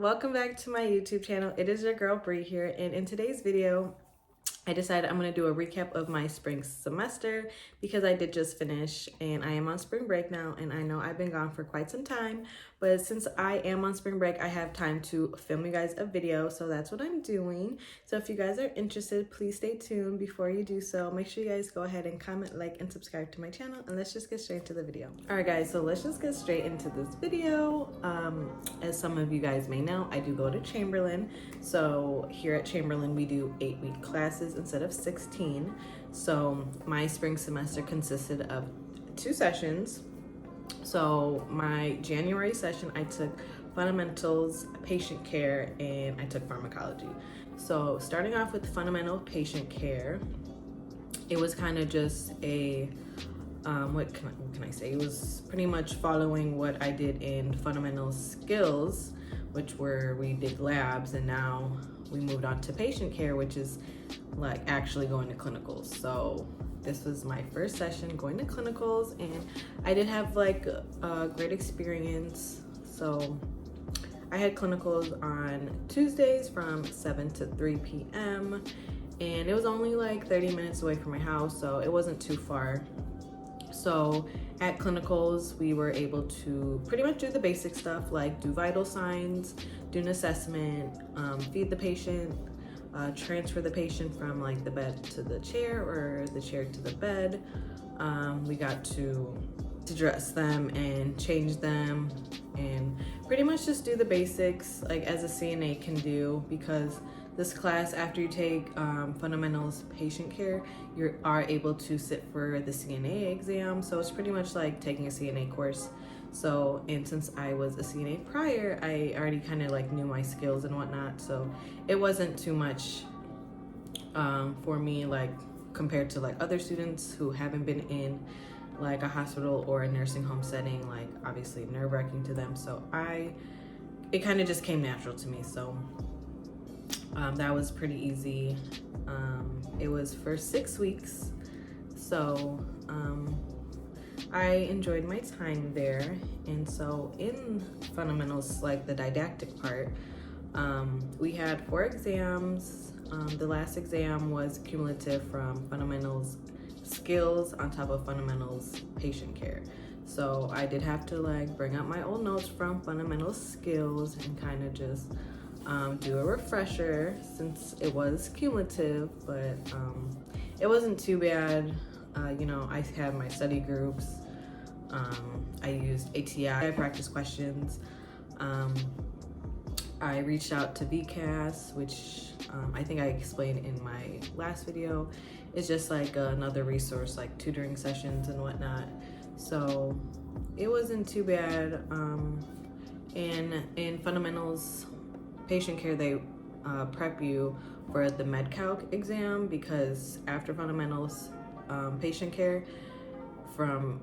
welcome back to my YouTube channel. It is your girl Bree here, and in today's video I decided I'm going to do a recap of my spring semester because I did just finish and I am on spring break now, and I know I've been gone for quite some time, but since I am on spring break I have time to film you guys a video, so that's what I'm doing. So if you guys are interested, please stay tuned. Before you do so, make sure you guys go ahead and comment, like, and subscribe to my channel, and let's just get straight into the video. Alright guys, so let's just get straight into this video. As some of you guys may know, I do go to Chamberlain. So here at Chamberlain we do 8-week classes instead of 16. So my spring semester consisted of 2 sessions. So my January session I took fundamentals, patient care, and I took pharmacology. So starting off with fundamental patient care, it was kind of just a what can I say? It was pretty much following what I did in fundamental skills, which were we did labs, and now we moved on to patient care, which is like actually going to clinicals. So this was my first session going to clinicals, and I did have like a great experience. So I had clinicals on Tuesdays from 7 to 3 p.m. and it was only like 30 minutes away from my house, so it wasn't too far. So at clinicals, we were able to pretty much do the basic stuff like do vital signs, do an assessment, feed the patient, transfer the patient from like the bed to the chair or the chair to the bed. We got to dress them and change them and pretty much just do the basics like as a CNA can do, because this class, after you take fundamentals patient care, you are able to sit for the CNA exam. So it's pretty much like taking a CNA course. So, and since I was a CNA prior, I already kind of like knew my skills and whatnot. So it wasn't too much for me, like compared to like other students who haven't been in like a hospital or a nursing home setting, like obviously nerve-wracking to them. So it kind of just came natural to me. So that was pretty easy. It was for 6 weeks, so I enjoyed my time there. And so in fundamentals, like the didactic part, we had 4 exams. The last exam was cumulative from fundamentals skills on top of fundamentals patient care. So I did have to like bring up my old notes from fundamental skills and kind of just do a refresher since it was cumulative, but it wasn't too bad. You know, I had my study groups. I used ATI practice questions. I reached out to VCAS, which I think I explained in my last video. It's just like another resource, like tutoring sessions and whatnot. So it wasn't too bad. In fundamentals patient care, they prep you for the MedCalc exam, because after fundamentals patient care, from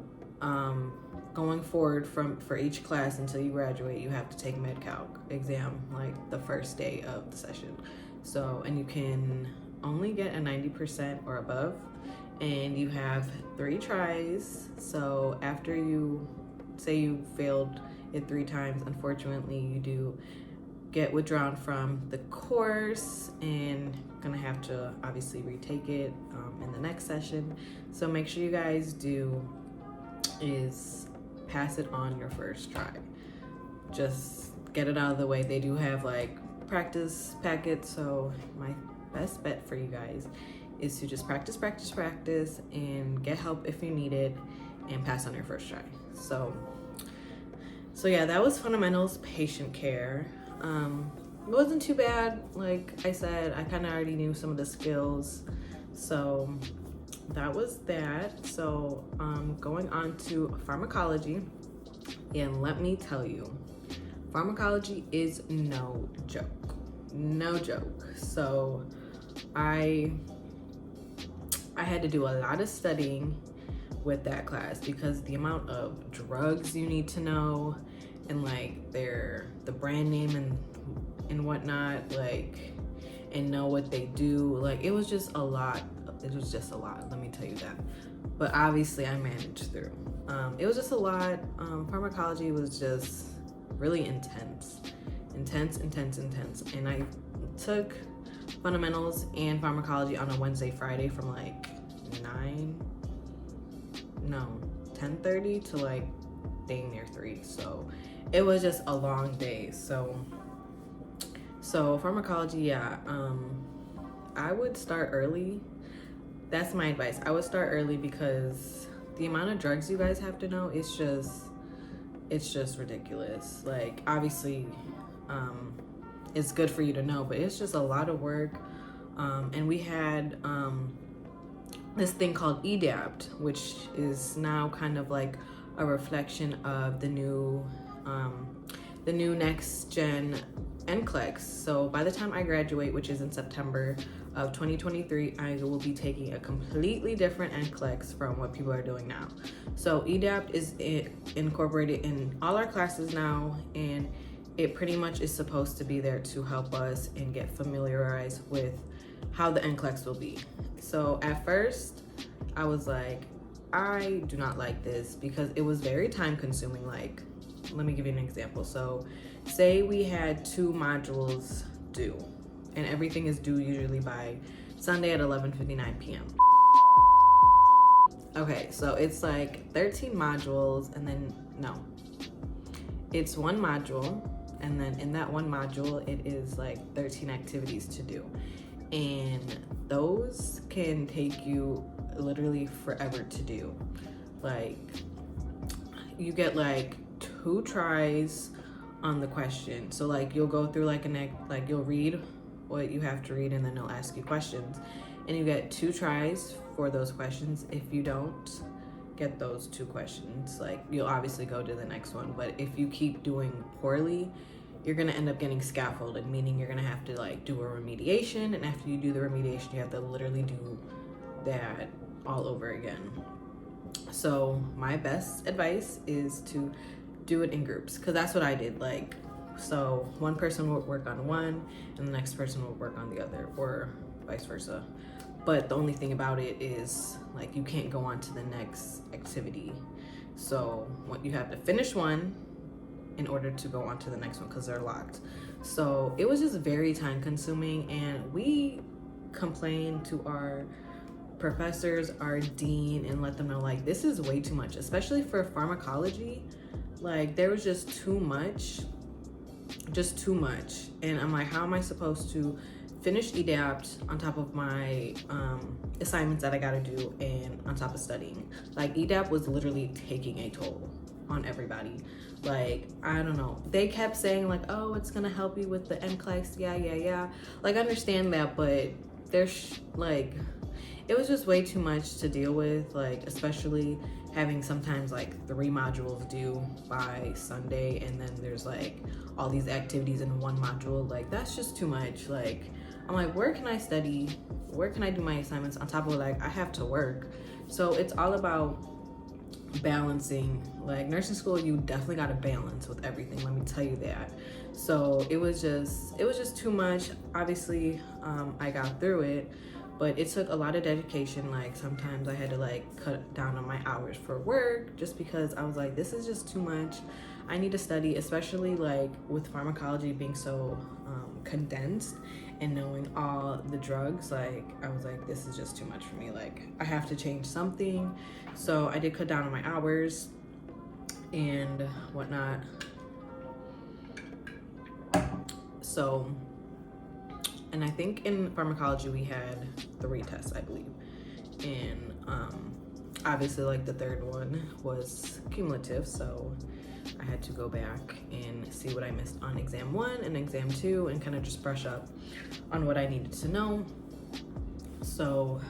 going forward for each class until you graduate, you have to take MedCalc exam like the first day of the session. So, and you can only get a 90% or above, and you have 3 tries. So after you say you failed it 3 times, unfortunately you do get withdrawn from the course and gonna have to obviously retake it in the next session. So make sure you guys do is pass it on your first try. Just get it out of the way. They do have like practice packets, so my best bet for you guys is to just practice and get help if you need it and pass on your first try. So yeah, that was fundamentals patient care. It wasn't too bad. Like I said, I kind of already knew some of the skills, so that was that. So going on to pharmacology, and let me tell you, pharmacology is no joke. So I had to do a lot of studying with that class, because the amount of drugs you need to know and like the brand name and whatnot, like, and know what they do, like it was just a lot. Let me tell you that. But obviously I managed through. It was just a lot. Pharmacology was just really intense. intense. And I took fundamentals and pharmacology on a Wednesday, Friday from like 10:30 to like dang near 3. So it was just a long day. So pharmacology, yeah, I would start early. That's my advice. I would start early because the amount of drugs you guys have to know, it's just ridiculous. Like, obviously, it's good for you to know, but it's just a lot of work. And we had this thing called EDAPT, which is now kind of like a reflection of the new next gen NCLEX. So by the time I graduate, which is in September of 2023, I will be taking a completely different NCLEX from what people are doing now. So EDAPT is incorporated in all our classes now, and it pretty much is supposed to be there to help us and get familiarized with how the NCLEX will be. So at first, I was like, I do not like this because it was very time consuming. Like, let me give you an example. So say we had 2 modules due, and everything is due usually by Sunday at 11:59 p.m. Okay, so it's like 13 modules, and then no, it's 1 module, and then in that 1 module it is like 13 activities to do, and those can take you literally forever to do. Like, you get like 2 tries on the question. So like, you'll go through like you'll read what you have to read, and then they'll ask you questions, and you get 2 tries for those questions. If you don't get those 2 questions, like, you'll obviously go to the next one. But if you keep doing poorly, you're gonna end up getting scaffolded, meaning you're gonna have to like do a remediation, and after you do the remediation, you have to literally do that all over again. So my best advice is to do it in groups, because that's what I did. Like, so one person would work on one and the next person would work on the other, or vice versa. But the only thing about it is, like, you can't go on to the next activity. So what, you have to finish one in order to go on to the next one, because they're locked. So it was just very time consuming, and we complained to our professors, our dean, and let them know, like, this is way too much, especially for pharmacology. Like, there was just too much. And I'm like, how am I supposed to finish EDAPT on top of my assignments that I gotta do, and on top of studying? Like, EDAPT was literally taking a toll on everybody. Like, I don't know, they kept saying like, oh, it's gonna help you with the NCLEX. Yeah, like, I understand that, but there's like, it was just way too much to deal with, like, especially having sometimes like 3 modules due by Sunday, and then there's like all these activities in 1 module. Like, that's just too much. Like, I'm like, where can I study? Where can I do my assignments on top of, like, I have to work? So it's all about balancing. Like, nursing school, you definitely got to balance with everything, let me tell you that. So it was just too much. Obviously, I got through it, but it took a lot of dedication. Like, sometimes I had to like cut down on my hours for work, just because I was like, this is just too much. I need to study, especially like with pharmacology being so condensed and knowing all the drugs. Like, I was like, this is just too much for me. Like, I have to change something. So I did cut down on my hours and whatnot. So, and I think in pharmacology we had 3 tests, I believe. And obviously, like, the 3rd one was cumulative, so I had to go back and see what I missed on exam 1 and exam 2, and kind of just brush up on what I needed to know. So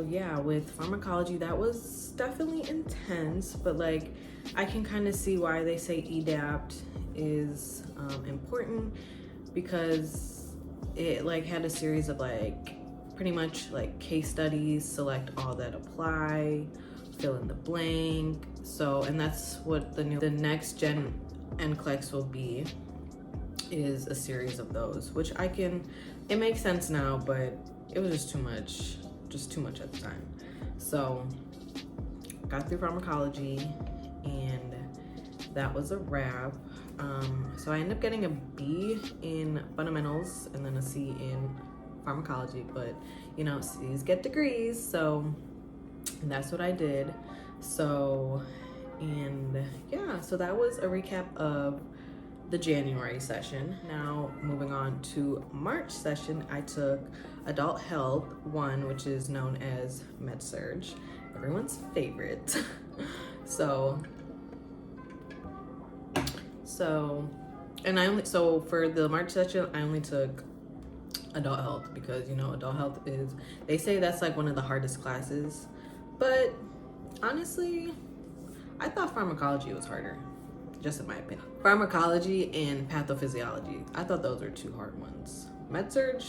yeah, with pharmacology, that was definitely intense, but like, I can kind of see why they say EDAPT is important, because it like had a series of like pretty much like case studies, select all that apply, fill in the blank. So, and that's what the next gen NCLEX will be, is a series of those, which it makes sense now, but it was just too much at the time. So got through pharmacology, and that was a wrap. So I ended up getting a B in fundamentals and then a C in pharmacology, but you know, C's get degrees, so that's what I did. So, and yeah, so that was a recap of the January session. Now moving on to March session, I took Adult Health 1, which is known as Med-Surg, everyone's favorite. So for the March session, I only took Adult Health because, you know, Adult Health is, they say that's like one of the hardest classes, but honestly, I thought Pharmacology was harder, just in my opinion. Pharmacology and Pathophysiology, I thought those were two hard ones. Med-Surg,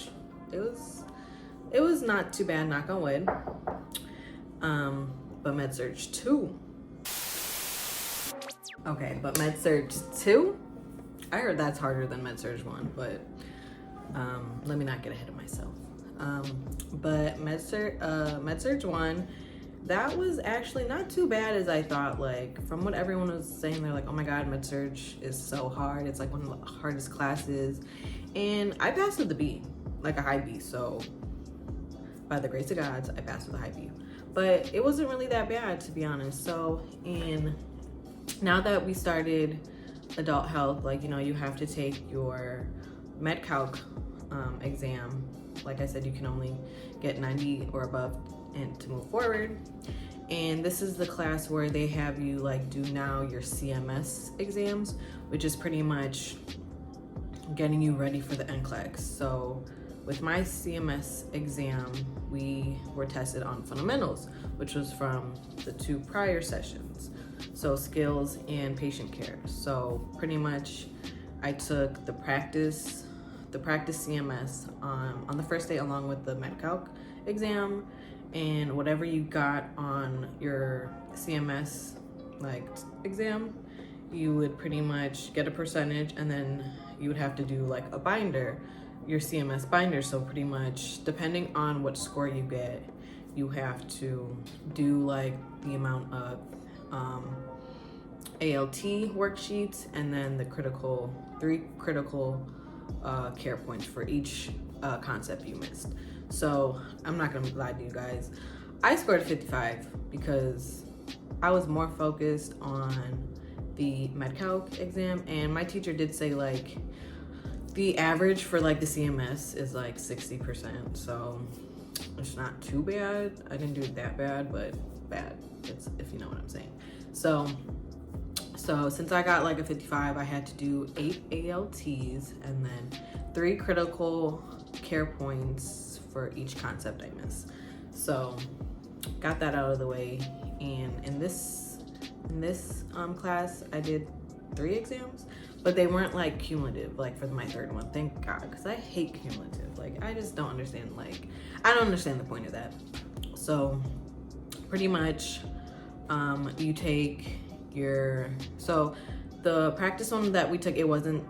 it was not too bad, knock on wood. But Med-Surg 2. Okay, but Med-Surg 2, I heard that's harder than Med-Surg 1, but let me not get ahead of myself. But Med-Surg 1, that was actually not too bad as I thought. Like, from what everyone was saying, they're like, oh my God, Med-Surg is so hard. It's like one of the hardest classes. And I passed with a B, like a high B. So by the grace of God, I passed with a high B. But it wasn't really that bad, to be honest. So, and now that we started Adult Health, like, you know, you have to take your Med-Calc exam. Like I said, you can only get 90 or above and to move forward. And this is the class where they have you like do now your CMS exams, which is pretty much getting you ready for the NCLEX. So with my CMS exam, we were tested on fundamentals, which was from the 2 prior sessions. So skills and patient care. So pretty much I took the practice CMS on the first day along with the Med-Calc exam, and whatever you got on your CMS like exam, you would pretty much get a percentage, and then you would have to do like a binder, your CMS binder. So pretty much depending on what score you get, you have to do like the amount of ALT worksheets and then the 3 critical care points for each concept you missed. So I'm not gonna lie to you guys, I scored 55 because I was more focused on the Med-Calc exam, and my teacher did say like the average for like the CMS is like 60%, so it's not too bad. I didn't do it that bad, but bad, it's, if you know what I'm saying. So since I got like a 55, I had to do 8 ALTs and then 3 critical care points for each concept I missed. So got that out of the way. And in this class, I did 3 exams, but they weren't like cumulative, like for my 3rd one, thank God, because I hate cumulative. Like, I just don't understand, like, I don't understand the point of that. So pretty much you take so the practice one that we took, it wasn't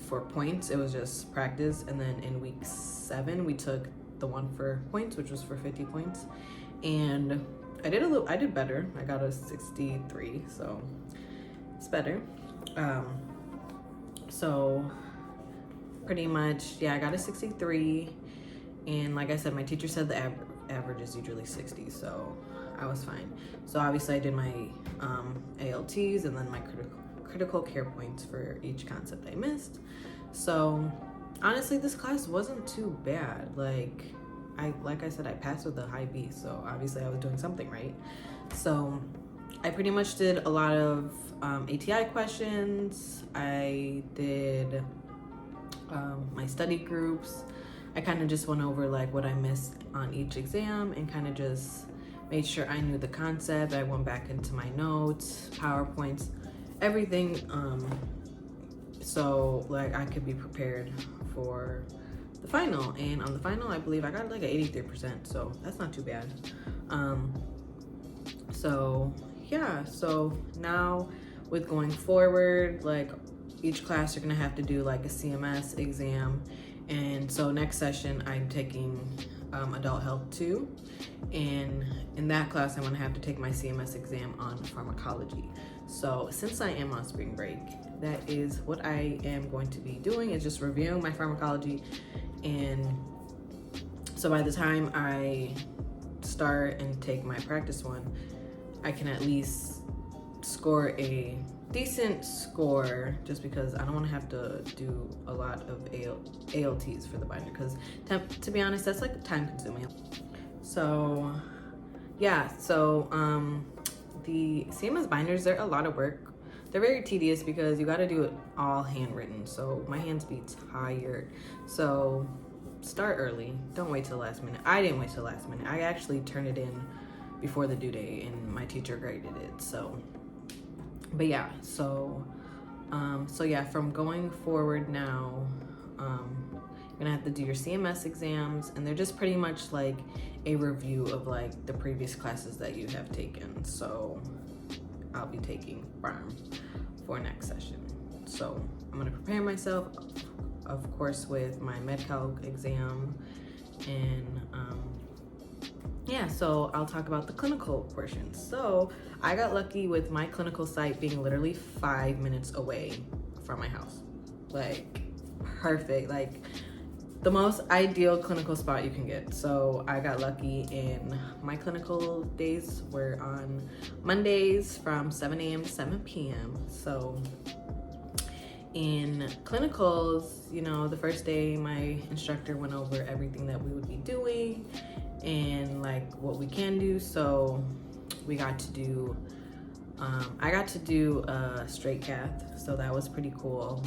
for points, it was just practice. And then in week 7 we took the one for points, which was for 50 points, and I did better. I got a 63, so it's better. So pretty much, yeah, I got a 63, and like I said, my teacher said the average is usually 60, so I was fine. So obviously I did my ALTs and then my critical care points for each concept I missed. So honestly, this class wasn't too bad. Like I said, I passed with a high B, so obviously I was doing something right. So I pretty much did a lot of ATI questions. I did my study groups. I kind of just went over like what I missed on each exam and kind of just made sure I knew the concept. I went back into my notes, PowerPoints, everything, so like I could be prepared for the final. And on the final, I believe I got like an 83%, so that's not too bad. So yeah, so now with going forward, like each class you're gonna have to do like a CMS exam. And so next session I'm taking Adult Health 2, and in that class I'm going to have to take my CMS exam on pharmacology. So since I am on spring break, that is what I am going to be doing, is just reviewing my pharmacology. And so by the time I start and take my practice one, I can at least score a decent score, just because I don't want to have to do a lot of ALTs for the binder, because to be honest, that's like time consuming. So yeah, so the CMS binders, they're a lot of work. They're very tedious because you got to do it all handwritten, so my hands be tired. So start early, don't wait till the last minute. I didn't wait till the last minute. I actually turned it in before the due date and my teacher graded it. So but yeah, so yeah, from going forward now, you're gonna have to do your CMS exams, and they're just pretty much like a review of like the previous classes that you have taken. So I'll be taking Pharm for next session. So I'm gonna prepare myself, of course, with my MedCalc exam, and yeah, so I'll talk about the clinical portion. So I got lucky with my clinical site being literally 5 minutes away from my house. Like perfect, like the most ideal clinical spot you can get. So I got lucky, and my clinical days were on Mondays from 7 a.m. to 7 p.m. So in clinicals, you know, the first day my instructor went over everything that we would be doing and like what we can do. So we got to do I got to do a straight cath, so that was pretty cool.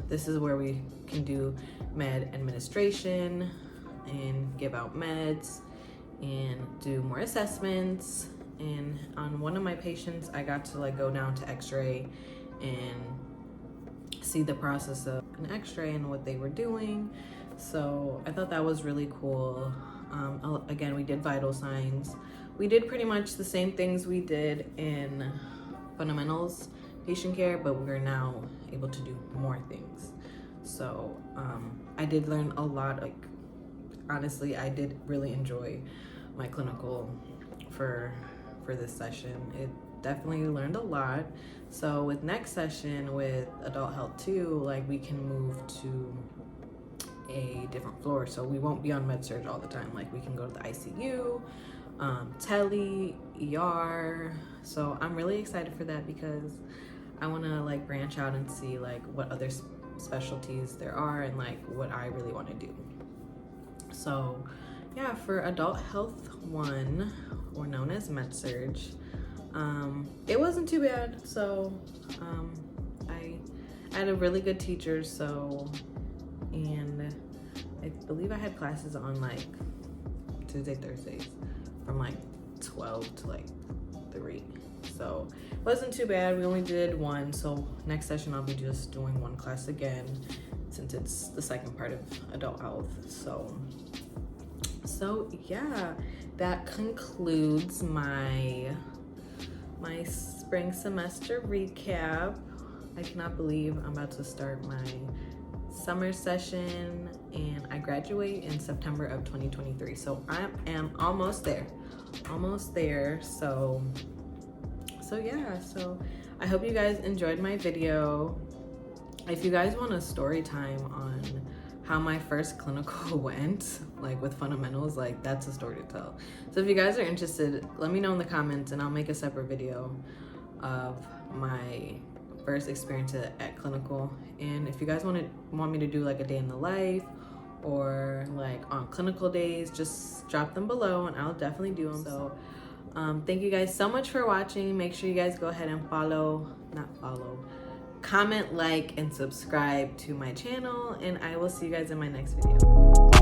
This is where we can do med administration and give out meds and do more assessments. And on one of my patients, I got to like go down to x-ray and see the process of an x-ray and what they were doing. So I thought that was really cool. Again, we did vital signs. We did pretty much the same things we did in fundamentals patient care, but we're now able to do more things. So I did learn a lot. Like honestly, I did really enjoy my clinical for this session. It definitely learned a lot. So with next session with Adult Health 2, like we can move to a different floor, so we won't be on med surg all the time. Like we can go to the ICU, tele, ER. So I'm really excited for that, because I want to like branch out and see like what other specialties there are and like what I really want to do. So yeah, for Adult Health 1, or known as med surg, it wasn't too bad. So I had a really good teacher. So, and I believe I had classes on like Tuesday, Thursdays from like 12 to like 3. So it wasn't too bad. We only did one. So next session I'll be just doing one class again, since it's the second part of Adult Health. So yeah, that concludes my spring semester recap. I cannot believe I'm about to start my summer session, and I graduate in September of 2023. So I am almost there. So yeah, so I hope you guys enjoyed my video. If you guys want a story time on how my first clinical went, like with fundamentals, like that's a story to tell. So if you guys are interested, let me know in the comments, and I'll make a separate video of my first experience at clinical. And if you guys want me to do like a day in the life, or like on clinical days, just drop them below and I'll definitely do them. So thank you guys so much for watching. Make sure you guys go ahead and comment, like, and subscribe to my channel, and I will see you guys in my next video.